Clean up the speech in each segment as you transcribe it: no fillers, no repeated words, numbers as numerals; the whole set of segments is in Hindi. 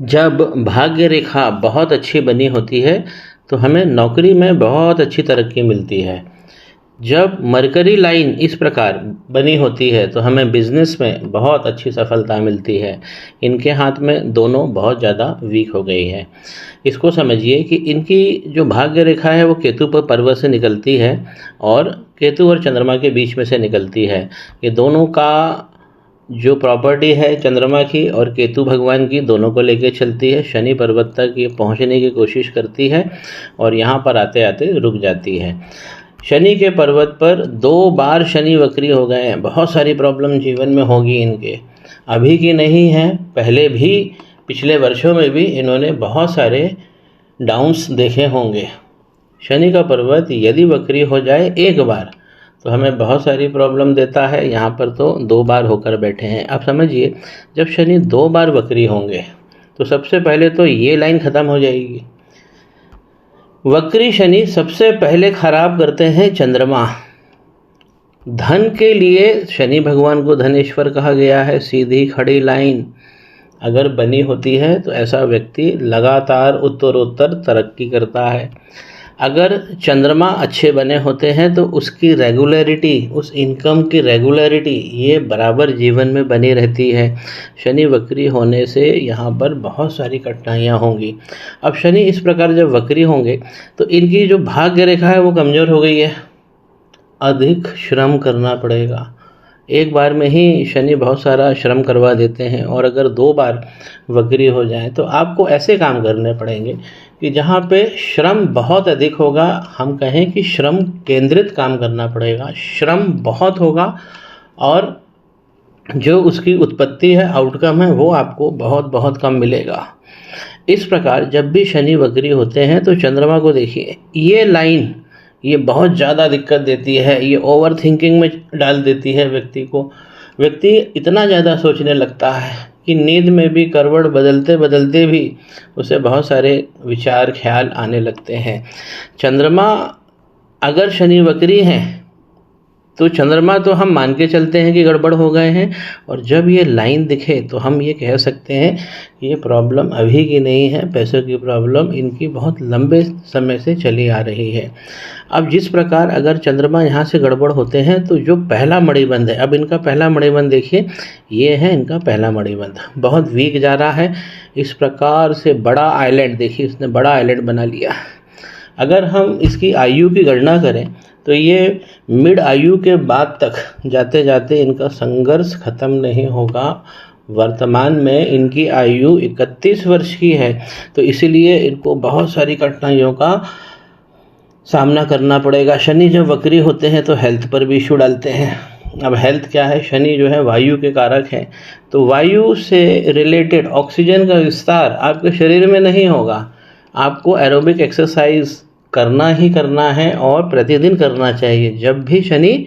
जब भाग्य रेखा बहुत अच्छी बनी होती है तो हमें नौकरी में बहुत अच्छी तरक्की मिलती है। जब मरकरी लाइन इस प्रकार बनी होती है तो हमें बिजनेस में बहुत अच्छी सफलता मिलती है। इनके हाथ में दोनों बहुत ज़्यादा वीक हो गई है। इसको समझिए कि इनकी जो भाग्य रेखा है वो केतु पर पर्वत से निकलती है और केतु और चंद्रमा के बीच में से निकलती है। ये दोनों का जो प्रॉपर्टी है चंद्रमा की और केतु भगवान की, दोनों को लेकर चलती है। शनि पर्वत तक ये पहुंचने की कोशिश करती है और यहाँ पर आते आते रुक जाती है। शनि के पर्वत पर 2 बार शनि वक्री हो गए हैं। बहुत सारी प्रॉब्लम जीवन में होगी इनके, अभी की नहीं है, पहले भी पिछले वर्षों में भी इन्होंने बहुत सारे डाउन्स देखे होंगे। शनि का पर्वत यदि वक्री हो जाए एक बार तो हमें बहुत सारी प्रॉब्लम देता है। यहाँ पर तो 2 बार होकर बैठे हैं। आप समझिए, जब शनि 2 बार वक्री होंगे तो सबसे पहले तो ये लाइन ख़त्म हो जाएगी। वक्री शनि सबसे पहले खराब करते हैं चंद्रमा। धन के लिए शनि भगवान को धनेश्वर कहा गया है। सीधी खड़ी लाइन अगर बनी होती है तो ऐसा व्यक्ति लगातार उत्तरोत्तर तरक्की करता है। अगर चंद्रमा अच्छे बने होते हैं तो उसकी रेगुलरिटी, उस इनकम की रेगुलरिटी ये बराबर जीवन में बनी रहती है। शनि वक्री होने से यहाँ पर बहुत सारी कठिनाइयाँ होंगी। अब शनि इस प्रकार जब वक्री होंगे तो इनकी जो भाग्य रेखा है वो कमज़ोर हो गई है। अधिक श्रम करना पड़ेगा। एक बार में ही शनि बहुत सारा श्रम करवा देते हैं और अगर 2 बार वक्री हो जाए तो आपको ऐसे काम करने पड़ेंगे कि जहाँ पे श्रम बहुत अधिक होगा, हम कहें कि श्रम केंद्रित काम करना पड़ेगा। श्रम बहुत होगा और जो उसकी उत्पत्ति है, आउटकम है, वो आपको बहुत बहुत कम मिलेगा। इस प्रकार जब भी शनि वक्री होते हैं तो चंद्रमा को देखिए, ये लाइन ये बहुत ज़्यादा दिक्कत देती है। ये ओवर थिंकिंग में डाल देती है व्यक्ति को। व्यक्ति इतना ज़्यादा सोचने लगता है कि नींद में भी करवट बदलते बदलते भी उसे बहुत सारे विचार ख्याल आने लगते हैं। चंद्रमा अगर शनि वक्री हैं तो चंद्रमा तो हम मान के चलते हैं कि गड़बड़ हो गए हैं, और जब ये लाइन दिखे तो हम ये कह सकते हैं कि ये प्रॉब्लम अभी की नहीं है, पैसों की प्रॉब्लम इनकी बहुत लंबे समय से चली आ रही है। अब जिस प्रकार अगर चंद्रमा यहाँ से गड़बड़ होते हैं तो जो पहला मणिबंध है, अब इनका पहला मणिबंध देखिए, ये है इनका पहला मणिबंध, बहुत वीक जा रहा है। इस प्रकार से बड़ा आइलैंड देखिए, इसने बड़ा आइलैंड बना लिया। अगर हम इसकी आयु की गणना करें तो ये मिड आयु के बाद तक जाते जाते इनका संघर्ष खत्म नहीं होगा। वर्तमान में इनकी आयु 31 वर्ष की है, तो इसीलिए इनको बहुत सारी कठिनाइयों का सामना करना पड़ेगा। शनि जब वक्री होते हैं तो हेल्थ पर भी इशू डालते हैं। अब हेल्थ क्या है, शनि जो है वायु के कारक हैं, तो वायु से रिलेटेड ऑक्सीजन का विस्तार आपके शरीर में नहीं होगा। आपको एरोबिक एक्सरसाइज करना ही करना है और प्रतिदिन करना चाहिए। जब भी शनि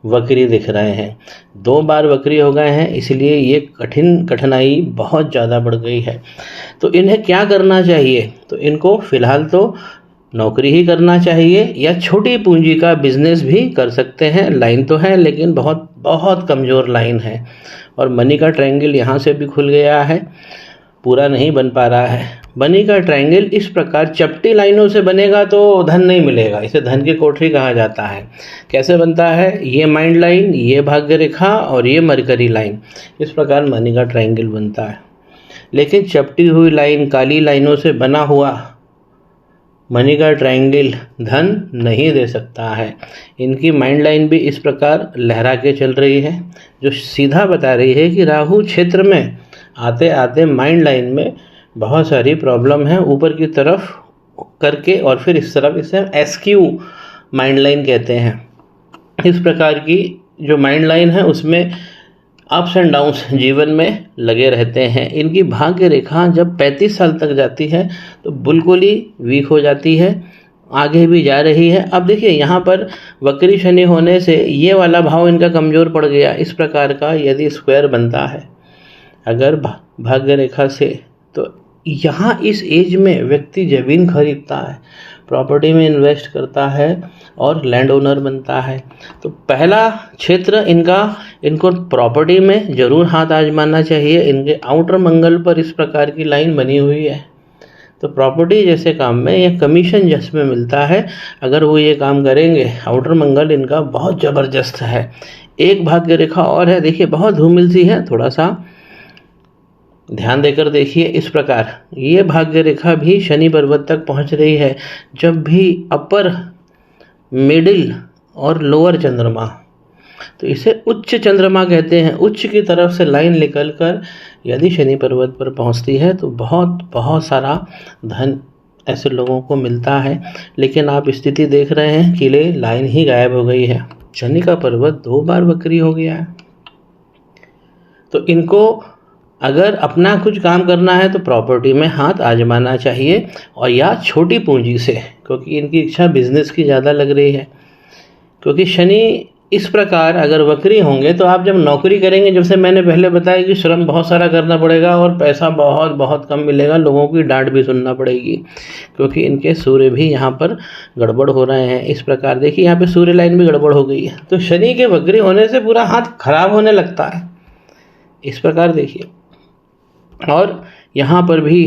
वक्री दिख रहे हैं, 2 बार वक्री हो गए हैं, इसलिए ये कठिनाई बहुत ज़्यादा बढ़ गई है। तो इन्हें क्या करना चाहिए, तो इनको फ़िलहाल तो नौकरी ही करना चाहिए या छोटी पूंजी का बिजनेस भी कर सकते हैं। लाइन तो है लेकिन बहुत बहुत कमज़ोर लाइन है, और मनी का ट्रायंगल यहाँ से भी खुल गया है, पूरा नहीं बन पा रहा है। मनी का ट्रायंगल इस प्रकार चपटी लाइनों से बनेगा तो धन नहीं मिलेगा, इसे धन की कोठरी कहा जाता है। कैसे बनता है, ये माइंड लाइन, ये भाग्य रेखा और ये मरकरी लाइन, इस प्रकार मनी का ट्रायंगल बनता है। लेकिन चपटी हुई लाइन, काली लाइनों से बना हुआ मनी का ट्रायंगल धन नहीं दे सकता है। इनकी माइंड लाइन भी इस प्रकार लहरा के चल रही है, जो सीधा बता रही है कि राहु क्षेत्र में आते आते माइंड लाइन में बहुत सारी प्रॉब्लम है, ऊपर की तरफ करके और फिर इस तरफ, इसे एस्क्यू माइंड लाइन कहते हैं। इस प्रकार की जो माइंड लाइन है उसमें अप्स एंड डाउन्स जीवन में लगे रहते हैं। इनकी भाग्य रेखा जब 35 साल तक जाती है तो बिल्कुल ही वीक हो जाती है, आगे भी जा रही है। अब देखिए यहाँ पर वक्री शनि होने से ये वाला भाव इनका कमज़ोर पड़ गया। इस प्रकार का यदि स्क्वायर बनता है अगर भाग्य रेखा से, तो यहाँ इस एज में व्यक्ति ज़मीन खरीदता है, प्रॉपर्टी में इन्वेस्ट करता है और लैंड ओनर बनता है। तो पहला क्षेत्र इनको प्रॉपर्टी में ज़रूर हाथ आजमाना चाहिए। इनके आउटर मंगल पर इस प्रकार की लाइन बनी हुई है, तो प्रॉपर्टी जैसे काम में या कमीशन जिसमें मिलता है, अगर वो ये काम करेंगे, आउटर मंगल इनका बहुत ज़बरदस्त है। एक भाग्य रेखा और है, देखिए बहुत धूमिल सी है, थोड़ा सा ध्यान देकर देखिए। इस प्रकार ये भाग्य रेखा भी शनि पर्वत तक पहुंच रही है। जब भी अपर, मिडिल और लोअर चंद्रमा, तो इसे उच्च चंद्रमा कहते हैं। उच्च की तरफ से लाइन निकलकर यदि शनि पर्वत पर पहुंचती है तो बहुत सारा धन ऐसे लोगों को मिलता है। लेकिन आप स्थिति देख रहे हैं कि लाइन ही गायब हो गई है। शनि का पर्वत 2 बार वक्री हो गया है। तो इनको अगर अपना कुछ काम करना है तो प्रॉपर्टी में हाथ आजमाना चाहिए, और या छोटी पूंजी से, क्योंकि इनकी इच्छा बिजनेस की ज़्यादा लग रही है। क्योंकि शनि इस प्रकार अगर वक्री होंगे तो आप जब नौकरी करेंगे, जब से मैंने पहले बताया कि श्रम बहुत सारा करना पड़ेगा और पैसा बहुत कम मिलेगा, लोगों की डांट भी सुनना पड़ेगी, क्योंकि इनके सूर्य भी यहाँ पर गड़बड़ हो रहे हैं। इस प्रकार देखिए यहाँ पे सूर्य लाइन भी गड़बड़ हो गई है। तो शनि के वक्री होने से पूरा हाथ खराब होने लगता है। इस प्रकार देखिए, और यहाँ पर भी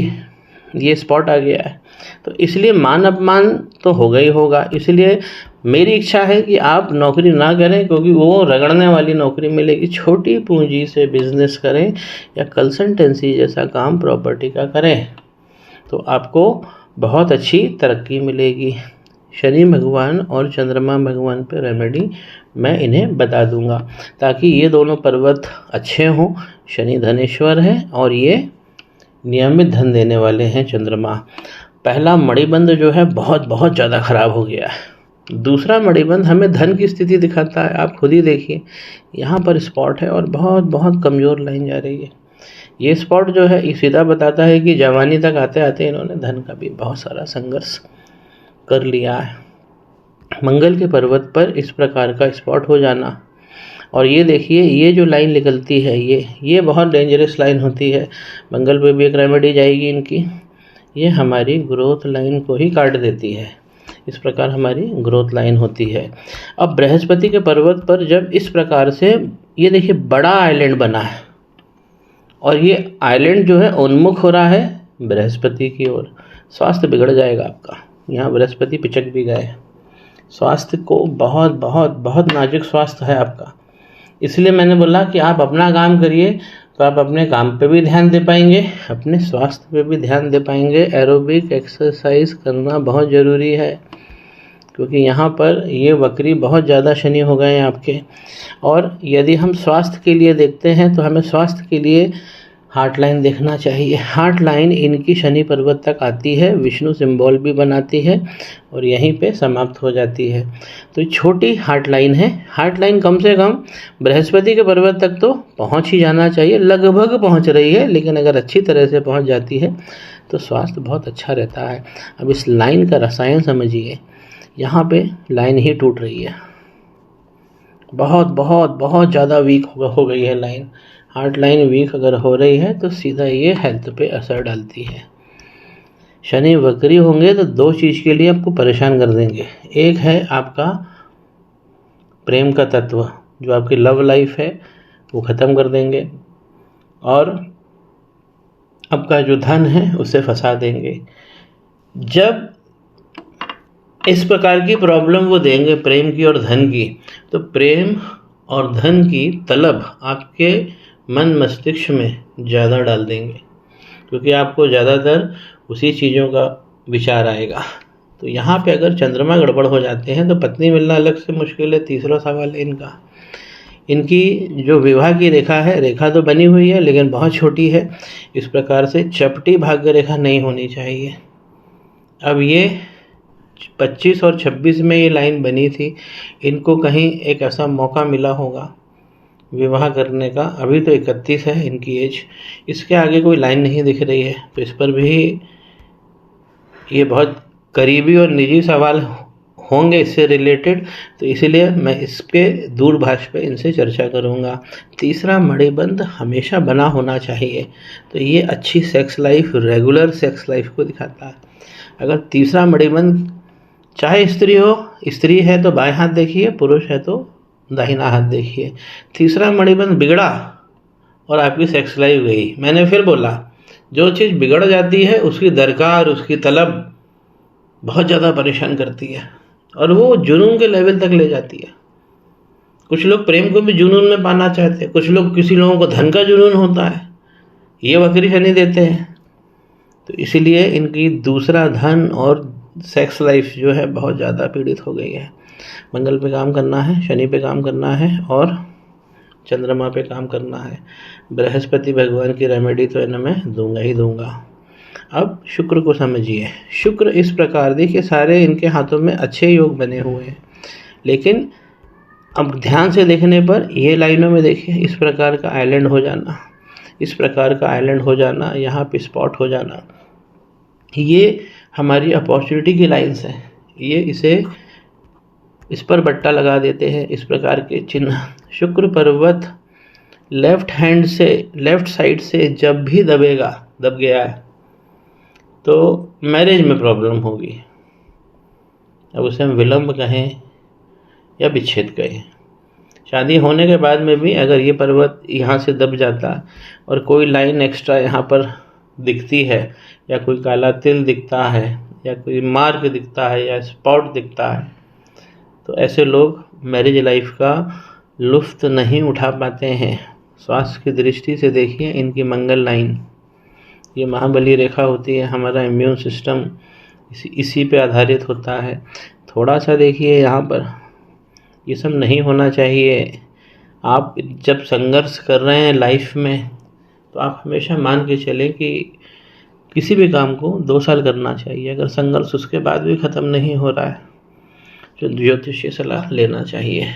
ये स्पॉट आ गया है, तो इसलिए मान अपमान तो होगा ही होगा। इसलिए मेरी इच्छा है कि आप नौकरी ना करें, क्योंकि वो रगड़ने वाली नौकरी मिलेगी। छोटी पूंजी से बिजनेस करें या कंसल्टेंसी जैसा काम प्रॉपर्टी का करें, तो आपको बहुत अच्छी तरक्की मिलेगी। शनि भगवान और चंद्रमा भगवान पे रेमेडी मैं इन्हें बता दूंगा, ताकि ये दोनों पर्वत अच्छे हों। शनि धनेश्वर है और ये नियमित धन देने वाले हैं चंद्रमा। पहला मणिबंध जो है बहुत ज़्यादा खराब हो गया है। दूसरा मणिबंध हमें धन की स्थिति दिखाता है। आप खुद ही देखिए, यहाँ पर स्पॉट है और बहुत कमज़ोर लाइन जा रही है। ये स्पॉट जो है ये सीधा बताता है कि जवानी तक आते आते इन्होंने धन का भी बहुत सारा संघर्ष कर लिया है। मंगल के पर्वत पर इस प्रकार का स्पॉट हो जाना, और ये देखिए ये जो लाइन निकलती है ये बहुत डेंजरस लाइन होती है। मंगल पे भी एक रेमेडी जाएगी इनकी। ये हमारी ग्रोथ लाइन को ही काट देती है। इस प्रकार हमारी ग्रोथ लाइन होती है। अब बृहस्पति के पर्वत पर जब इस प्रकार से ये देखिए बड़ा आइलैंड बना है, और ये आइलैंड जो है उन्मुख हो रहा है बृहस्पति की ओर, स्वास्थ्य बिगड़ जाएगा आपका। यहाँ बृहस्पति पिचक भी गए। स्वास्थ्य को बहुत नाजुक स्वास्थ्य है आपका। इसलिए मैंने बोला कि आप अपना काम करिए, तो आप अपने काम पे भी ध्यान दे पाएंगे, अपने स्वास्थ्य पे भी ध्यान दे पाएंगे। एरोबिक एक्सरसाइज करना बहुत ज़रूरी है, क्योंकि यहाँ पर ये वक्री बहुत ज़्यादा शनि हो गए हैं आपके। और यदि हम स्वास्थ्य के लिए देखते हैं तो हमें स्वास्थ्य के लिए हार्ट लाइन देखना चाहिए। हार्ट लाइन इनकी शनि पर्वत तक आती है, विष्णु सिंबल भी बनाती है और यहीं पे समाप्त हो जाती है। तो छोटी हार्ट लाइन है। हार्ट लाइन कम से कम बृहस्पति के पर्वत तक तो पहुंच ही जाना चाहिए। लगभग पहुंच रही है, लेकिन अगर अच्छी तरह से पहुंच जाती है तो स्वास्थ्य बहुत अच्छा रहता है। अब इस लाइन का रसायन समझिए। यहाँ पे लाइन ही टूट रही है, बहुत ज़्यादा वीक हो गई है लाइन। हार्ट लाइन वीक अगर हो रही है तो सीधा ये हेल्थ पे असर डालती है। शनि वक्री होंगे तो 2 चीज़ के लिए आपको परेशान कर देंगे। एक है आपका प्रेम का तत्व, जो आपकी लव लाइफ है वो ख़त्म कर देंगे, और आपका जो धन है उसे फंसा देंगे। जब इस प्रकार की प्रॉब्लम वो देंगे प्रेम की और धन की, तो प्रेम और धन की तलब आपके मन मस्तिष्क में ज़्यादा डाल देंगे, क्योंकि आपको ज़्यादातर उसी चीज़ों का विचार आएगा। तो यहाँ पे अगर चंद्रमा गड़बड़ हो जाते हैं तो पत्नी मिलना अलग से मुश्किल है। तीसरा सवाल है इनका, इनकी जो विवाह की रेखा है, रेखा तो बनी हुई है लेकिन बहुत छोटी है। इस प्रकार से चपटी भाग्य रेखा नहीं होनी चाहिए। अब ये 25 और 26 में ये लाइन बनी थी, इनको कहीं एक ऐसा मौका मिला होगा विवाह करने का। अभी तो 31 है इनकी एज, इसके आगे कोई लाइन नहीं दिख रही है। तो इस पर भी ये बहुत करीबी और निजी सवाल होंगे इससे रिलेटेड, तो इसीलिए मैं इसके दूरभाष पे इनसे चर्चा करूँगा। तीसरा, मणिबंध हमेशा बना होना चाहिए, तो ये अच्छी sex life, regular sex life को दिखाता है। अगर तीसरा मणिबंध, चाहे स्त्री हो, स्त्री है तो बाएं हाथ देखिए, पुरुष है तो दाहिना हाथ देखिए, तीसरा मणिबंध बिगड़ा और आपकी सेक्स लाइफ गई। मैंने फिर बोला, जो चीज़ बिगड़ जाती है उसकी दरकार, उसकी तलब बहुत ज़्यादा परेशान करती है और वो जुनून के लेवल तक ले जाती है। कुछ लोग प्रेम को भी जुनून में पाना चाहते हैं, कुछ लोग, किसी लोगों को धन का जुनून होता है, ये वक्री शनि देते हैं। तो इसीलिए इनकी दूसरा धन और सेक्स लाइफ जो है बहुत ज़्यादा पीड़ित हो गई है। मंगल पे काम करना है, शनि पे काम करना है और चंद्रमा पे काम करना है। बृहस्पति भगवान की रेमेडी तो इन्हें मैं दूंगा ही दूंगा। अब शुक्र को समझिए। शुक्र इस प्रकार, देखिए सारे इनके हाथों में अच्छे योग बने हुए हैं, लेकिन अब ध्यान से देखने पर ये लाइनों में देखिए, इस प्रकार का आइलैंड हो जाना, इस प्रकार का आइलैंड हो जाना, यहाँ पे स्पॉट हो जाना, ये हमारी अपॉर्चुनिटी की लाइन्स हैं। ये इस पर बट्टा लगा देते हैं, इस प्रकार के चिन्ह। शुक्र पर्वत लेफ्ट साइड से जब भी दब गया है तो मैरिज में प्रॉब्लम होगी। अब उसे हम विलंब कहें या विच्छेद कहें। शादी होने के बाद में भी अगर ये पर्वत यहाँ से दब जाता और कोई लाइन एक्स्ट्रा यहाँ पर दिखती है, या कोई काला तिल दिखता है, या कोई मार्क दिखता है, या स्पॉट दिखता है, तो ऐसे लोग मैरिज लाइफ का लुफ्त नहीं उठा पाते हैं। स्वास्थ्य की दृष्टि से देखिए इनकी मंगल लाइन, ये महाबली रेखा होती है। हमारा इम्यून सिस्टम इसी पे आधारित होता है। थोड़ा सा देखिए यहाँ पर, ये सब नहीं होना चाहिए। आप जब संघर्ष कर रहे हैं लाइफ में, तो आप हमेशा मान के चलें कि किसी भी काम को 2 साल करना चाहिए। अगर संघर्ष उसके बाद भी ख़त्म नहीं हो रहा है तो ज्योतिषीय सलाह लेना चाहिए।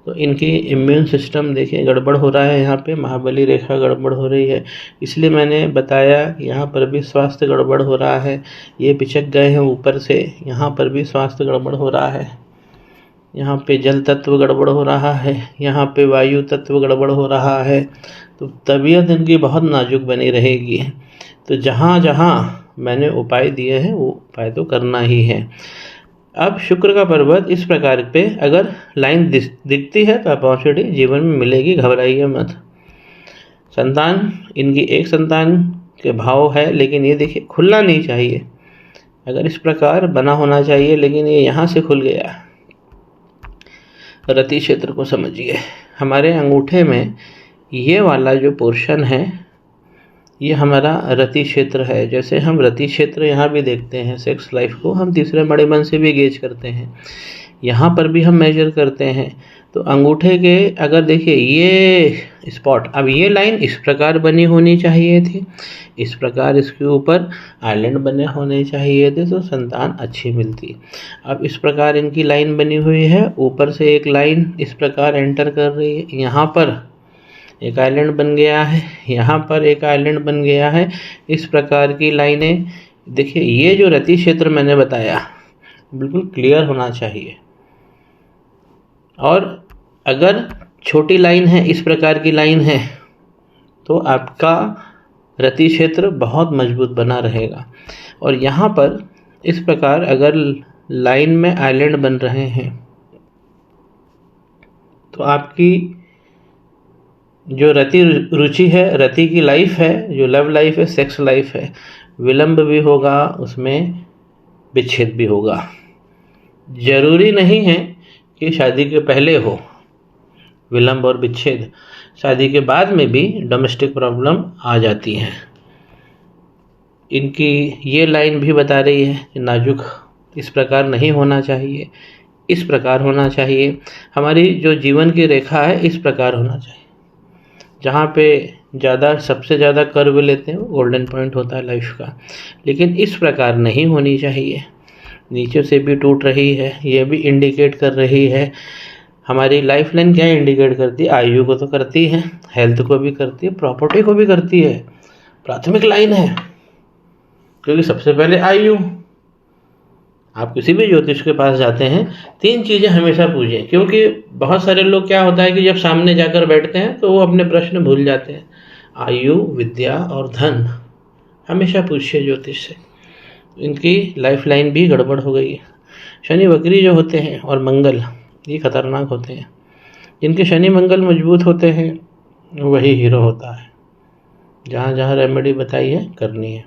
तो इनकी इम्यून सिस्टम देखिए गड़बड़ हो रहा है, यहाँ पे महाबली रेखा गड़बड़ हो रही है। इसलिए मैंने बताया यहाँ पर भी स्वास्थ्य गड़बड़ हो रहा है। ये पिचक गए हैं ऊपर से, यहाँ पर भी स्वास्थ्य गड़बड़ हो रहा है। यहाँ पे जल तत्व गड़बड़ हो रहा है, यहाँ पे वायु तत्व गड़बड़ हो रहा है। तो तबीयत इनकी बहुत नाजुक बनी रहेगी। तो जहाँ जहाँ मैंने उपाय दिए हैं वो उपाय तो करना ही है। अब शुक्र का पर्वत इस प्रकार पे अगर लाइन दिखती है तो अपॉर्चुनिटी जीवन में मिलेगी, घबराइए मत। संतान, इनकी एक संतान के भाव है, लेकिन ये देखिए खुलना नहीं चाहिए। अगर इस प्रकार बना होना चाहिए, लेकिन ये यहाँ से खुल गया। रति क्षेत्र को समझिए। हमारे अंगूठे में ये वाला जो पोर्शन है, ये हमारा रति क्षेत्र है। जैसे हम रति क्षेत्र यहाँ भी देखते हैं, सेक्स लाइफ को हम तीसरे मणिबंध से भी गेज करते हैं, यहाँ पर भी हम मेजर करते हैं। तो अंगूठे के अगर देखिए ये स्पॉट, अब ये लाइन इस प्रकार बनी होनी चाहिए थी, इस प्रकार इसके ऊपर आइलैंड बने होने चाहिए थे, तो संतान अच्छी मिलती। अब इस प्रकार इनकी लाइन बनी हुई है, ऊपर से एक लाइन इस प्रकार एंटर कर रही है, यहाँ पर एक आइलैंड बन गया है, यहाँ पर एक आइलैंड बन गया है। इस प्रकार की लाइनें देखिए, ये जो रति क्षेत्र मैंने बताया बिल्कुल क्लियर होना चाहिए। और अगर छोटी लाइन है, इस प्रकार की लाइन है, तो आपका रति क्षेत्र बहुत मजबूत बना रहेगा। और यहाँ पर इस प्रकार अगर लाइन में आइलैंड बन रहे हैं, तो आपकी जो रति रुचि है, रति की लाइफ है, जो लव लाइफ है, सेक्स लाइफ है, विलंब भी होगा, उसमें विच्छेद भी होगा। जरूरी नहीं है कि शादी के पहले हो विलंब और विच्छेद, शादी के बाद में भी डोमेस्टिक प्रॉब्लम आ जाती हैं। इनकी ये लाइन भी बता रही है कि नाजुक इस प्रकार नहीं होना चाहिए, इस प्रकार होना चाहिए। हमारी जो जीवन की रेखा है इस प्रकार होना चाहिए, जहाँ पे सबसे ज़्यादा कर्व लेते हैं वो गोल्डन पॉइंट होता है लाइफ का, लेकिन इस प्रकार नहीं होनी चाहिए। नीचे से भी टूट रही है, ये भी इंडिकेट कर रही है। हमारी लाइफ लाइन क्या इंडिकेट करती है? आयु को तो करती है, हेल्थ को भी करती है, प्रॉपर्टी को भी करती है। प्राथमिक लाइन है, क्योंकि सबसे पहले आयु, आप किसी भी ज्योतिष के पास जाते हैं 3 चीज़ें हमेशा पूछें, क्योंकि बहुत सारे लोग क्या होता है कि जब सामने जाकर बैठते हैं तो वो अपने प्रश्न भूल जाते हैं। आयु, विद्या और धन हमेशा पूछिए ज्योतिष से। इनकी लाइफ लाइन भी गड़बड़ हो गई है। शनि वक्री जो होते हैं और मंगल, ये खतरनाक होते हैं। जिनके शनि मंगल मजबूत होते हैं वही हीरो होता है। जहाँ जहाँ रेमेडी बताई है करनी है।